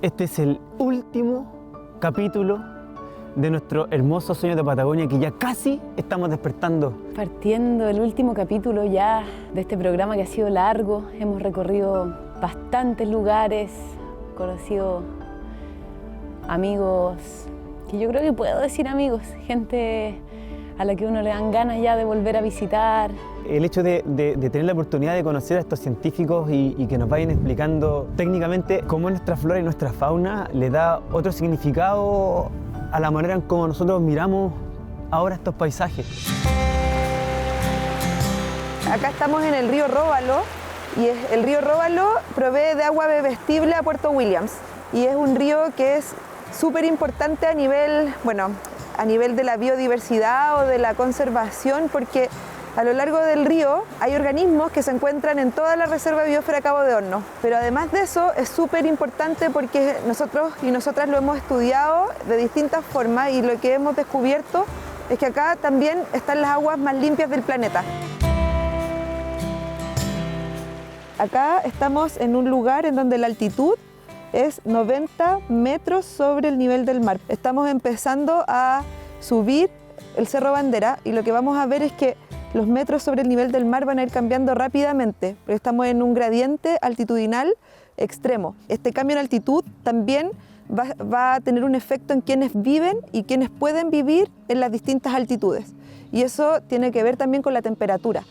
Este es el último capítulo de nuestro hermoso sueño de Patagonia que ya casi estamos despertando. Partiendo el último capítulo ya de este programa que ha sido largo, hemos recorrido bastantes lugares, conocido amigos, que yo creo que puedo decir amigos, gente a la que uno le dan ganas ya de volver a visitar. El hecho de tener la oportunidad de conocer a estos científicos y que nos vayan explicando técnicamente cómo nuestra flora y nuestra fauna le da otro significado a la manera en cómo nosotros miramos ahora estos paisajes. Acá estamos en el río Róbalo y el río Róbalo provee de agua bebestible a Puerto Williams y es un río que es súper importante a nivel de la biodiversidad o de la conservación, porque a lo largo del río hay organismos que se encuentran en toda la reserva biosfera Cabo de Hornos. Pero además de eso es súper importante porque nosotros y nosotras lo hemos estudiado de distintas formas y lo que hemos descubierto es que acá también están las aguas más limpias del planeta. Acá estamos en un lugar en donde la altitud es 90 metros sobre el nivel del mar. Estamos empezando a subir el Cerro Bandera y lo que vamos a ver es que los metros sobre el nivel del mar van a ir cambiando rápidamente, porque estamos en un gradiente altitudinal extremo. Este cambio en altitud también va a tener un efecto en quienes viven y quienes pueden vivir en las distintas altitudes. Y eso tiene que ver también con la temperatura.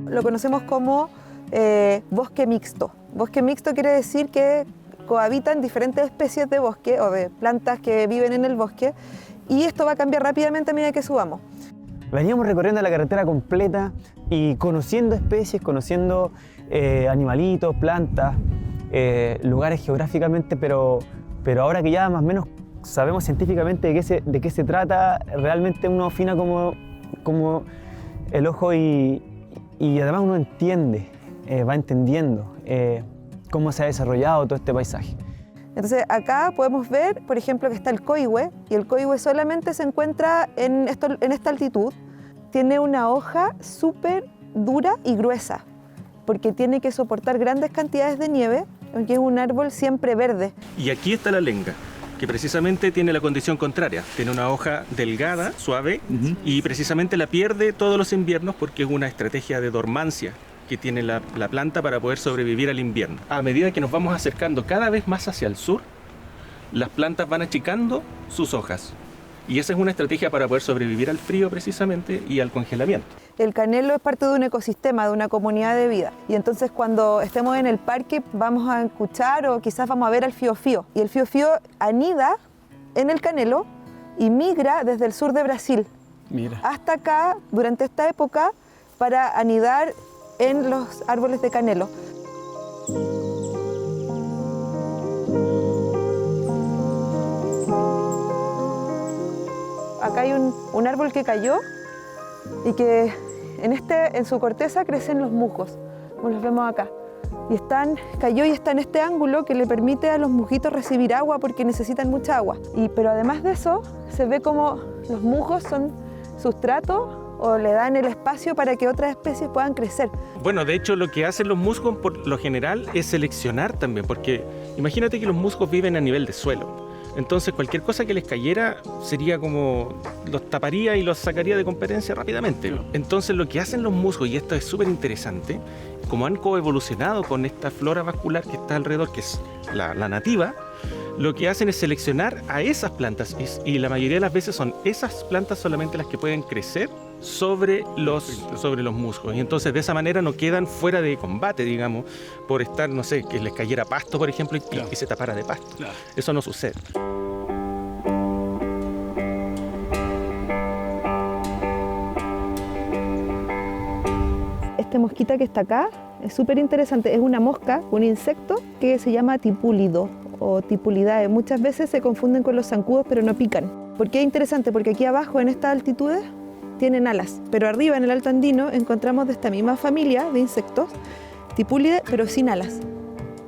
Lo conocemos como bosque mixto. Bosque mixto quiere decir que cohabitan diferentes especies de bosque o de plantas que viven en el bosque y esto va a cambiar rápidamente a medida que subamos. Veníamos recorriendo la carretera completa y conociendo especies, conociendo animalitos, plantas, lugares geográficamente, pero ahora que ya más o menos sabemos científicamente de qué se trata, realmente uno afina como el ojo y además uno entiende, va entendiendo cómo se ha desarrollado todo este paisaje. Entonces acá podemos ver, por ejemplo, que está el coihue y el coihue solamente se encuentra en esta altitud. Tiene una hoja súper dura y gruesa porque tiene que soportar grandes cantidades de nieve, porque es un árbol siempre verde. Y aquí está la lenga, que precisamente tiene la condición contraria. Tiene una hoja delgada, suave, y precisamente la pierde todos los inviernos porque es una estrategia de dormancia que tiene la planta para poder sobrevivir al invierno. A medida que nos vamos acercando cada vez más hacia el sur, las plantas van achicando sus hojas. Y esa es una estrategia para poder sobrevivir al frío precisamente y al congelamiento. El canelo es parte de un ecosistema, de una comunidad de vida. Y entonces cuando estemos en el parque vamos a escuchar o quizás vamos a ver al fiofío. Y el fiofío anida en el canelo y migra desde el sur de Brasil hasta acá durante esta época para anidar en los árboles de canelo. Acá hay un árbol que cayó y que en su corteza crecen los musgos, como los vemos acá. Cayó y está en este ángulo que le permite a los musguitos recibir agua porque necesitan mucha agua. Pero además de eso, se ve como los musgos son sustrato o le dan el espacio para que otras especies puedan crecer. Bueno, de hecho lo que hacen los musgos por lo general es seleccionar también, porque imagínate que los musgos viven a nivel de suelo. Entonces cualquier cosa que les cayera sería como los taparía y los sacaría de competencia rápidamente. Entonces lo que hacen los musgos, y esto es súper interesante, como han coevolucionado con esta flora vascular que está alrededor, que es la nativa, lo que hacen es seleccionar a esas plantas y la mayoría de las veces son esas plantas solamente las que pueden crecer sobre los musgos. Y entonces de esa manera no quedan fuera de combate, digamos, por estar, no sé, que les cayera pasto, por ejemplo, y se tapara de pasto. Claro. Eso no sucede. Esta mosquita que está acá es súper interesante. Es una mosca, un insecto que se llama tipúlido o tipulidae. Muchas veces se confunden con los zancudos, pero no pican. ¿Por qué es interesante? Porque aquí abajo, en estas altitudes, tienen alas, pero arriba, en el Alto Andino, encontramos de esta misma familia de insectos, Tipulidae, pero sin alas.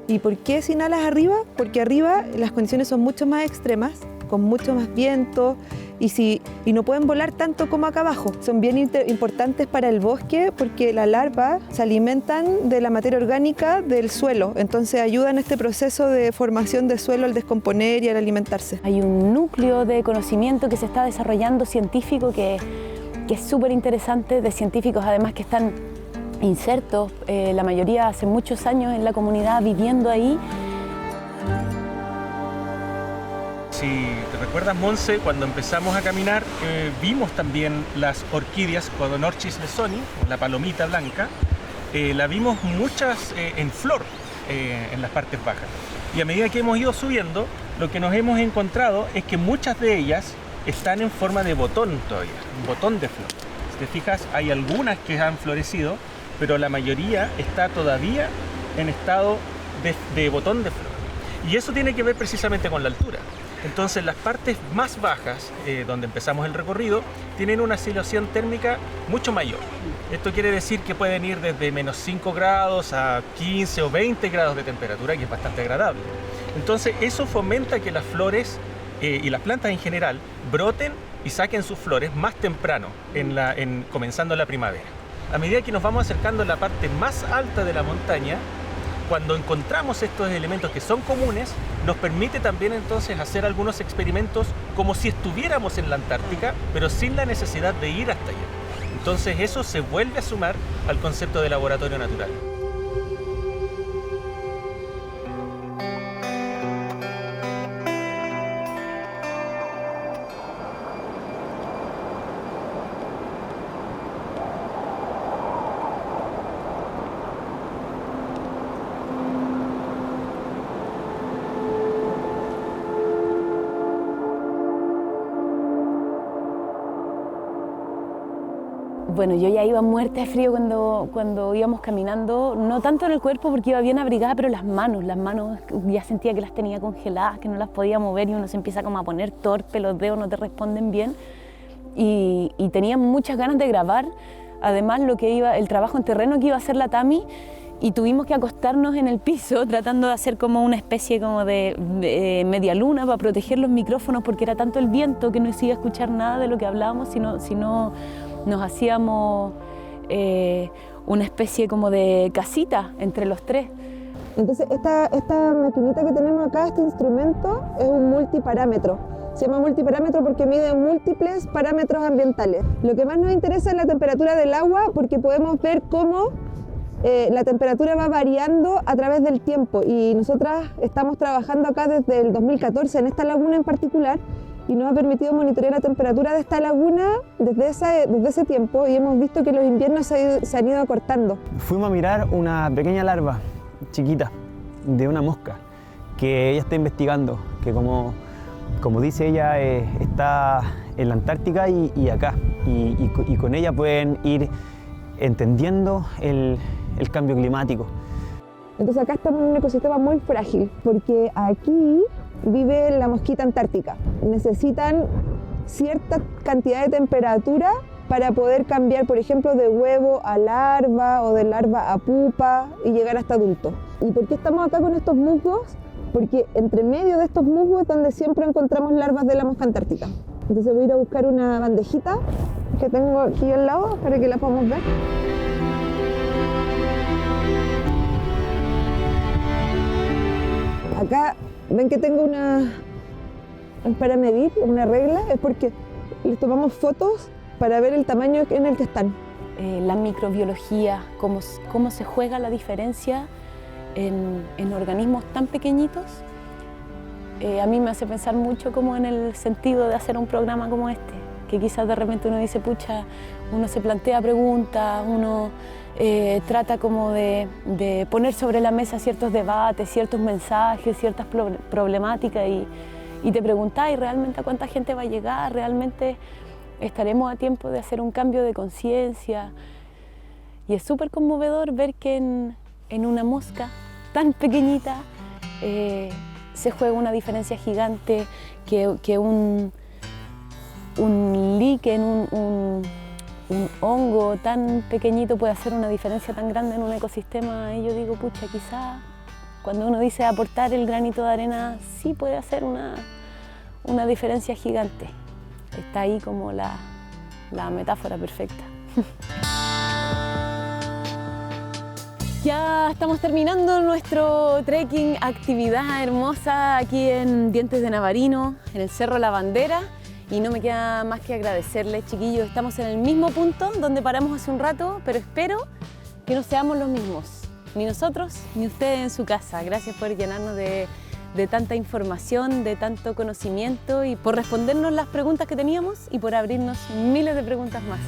¿Y por qué sin alas arriba? Porque arriba las condiciones son mucho más extremas, con mucho más viento, y no pueden volar tanto como acá abajo. Son bien importantes para el bosque porque las larvas se alimentan de la materia orgánica del suelo, entonces ayudan a este proceso de formación de suelo al descomponer y al alimentarse. Hay un núcleo de conocimiento que se está desarrollando científico que es súper interesante, de científicos además que están insertos, la mayoría hace muchos años en la comunidad viviendo ahí. Si te recuerdas, Monse, cuando empezamos a caminar vimos también las orquídeas Codonorchis lesoni, la palomita blanca, la vimos muchas en flor en las partes bajas. Y a medida que hemos ido subiendo, lo que nos hemos encontrado es que muchas de ellas están en forma de botón todavía, un botón de flor. Si te fijas, hay algunas que han florecido, pero la mayoría está todavía en estado de botón de flor. Y eso tiene que ver precisamente con la altura. Entonces las partes más bajas, donde empezamos el recorrido, tienen una oscilación térmica mucho mayor. Esto quiere decir que pueden ir desde menos 5 grados a 15 o 20 grados de temperatura, que es bastante agradable. Entonces eso fomenta que las flores y las plantas en general broten y saquen sus flores más temprano, comenzando la primavera. A medida que nos vamos acercando a la parte más alta de la montaña, cuando encontramos estos elementos que son comunes, nos permite también entonces hacer algunos experimentos como si estuviéramos en la Antártica, pero sin la necesidad de ir hasta allá. Entonces eso se vuelve a sumar al concepto de laboratorio natural. Bueno, yo ya iba muerta de frío cuando íbamos caminando, no tanto en el cuerpo porque iba bien abrigada, pero las manos ya sentía que las tenía congeladas, que no las podía mover y uno se empieza como a poner torpe, los dedos no te responden bien y tenía muchas ganas de grabar, además el trabajo en terreno que iba a hacer la Tami, y tuvimos que acostarnos en el piso tratando de hacer como una especie como de media luna para proteger los micrófonos porque era tanto el viento que no se iba a escuchar nada de lo que hablábamos, sino nos hacíamos una especie como de casita entre los tres. Entonces esta maquinita que tenemos acá, este instrumento, es un multiparámetro. Se llama multiparámetro porque mide múltiples parámetros ambientales. Lo que más nos interesa es la temperatura del agua porque podemos ver cómo la temperatura va variando a través del tiempo y nosotras estamos trabajando acá desde el 2014 en esta laguna en particular y nos ha permitido monitorear la temperatura de esta laguna desde ese tiempo y hemos visto que los inviernos se han ido acortando. Fuimos a mirar una pequeña larva chiquita de una mosca que ella está investigando, que como dice ella está en la Antártica y acá y con ella pueden ir entendiendo el cambio climático. Entonces acá estamos en un ecosistema muy frágil porque aquí vive la mosquita antártica. Necesitan cierta cantidad de temperatura para poder cambiar, por ejemplo, de huevo a larva o de larva a pupa y llegar hasta adulto. ¿Y por qué estamos acá con estos musgos? Porque entre medio de estos musgos es donde siempre encontramos larvas de la mosca antártica. Entonces voy a ir a buscar una bandejita que tengo aquí al lado para que la podamos ver. Acá ven que tengo para medir una regla, es porque les tomamos fotos para ver el tamaño en el que están. La microbiología, cómo se juega la diferencia en organismos tan pequeñitos, a mí me hace pensar mucho como en el sentido de hacer un programa como este, que quizás de repente uno dice, pucha, uno se plantea preguntas, uno trata como de poner sobre la mesa ciertos debates, ciertos mensajes, ciertas problemáticas y te preguntás, ¿realmente a cuánta gente va a llegar? ¿Realmente estaremos a tiempo de hacer un cambio de conciencia? Y es súper conmovedor ver que en una mosca tan pequeñita se juega una diferencia gigante, que un líquen, un hongo tan pequeñito puede hacer una diferencia tan grande en un ecosistema. Y yo digo, pucha, quizá cuando uno dice aportar el granito de arena, sí puede hacer una diferencia gigante. está ahí como la metáfora perfecta. Ya estamos terminando nuestro trekking, actividad hermosa aquí en Dientes de Navarino, en el Cerro La Bandera, y no me queda más que agradecerles, chiquillos. Estamos en el mismo punto donde paramos hace un rato, pero espero que no seamos los mismos, ni nosotros ni ustedes en su casa. Gracias por llenarnos de tanta información, de tanto conocimiento y por respondernos las preguntas que teníamos y por abrirnos miles de preguntas más.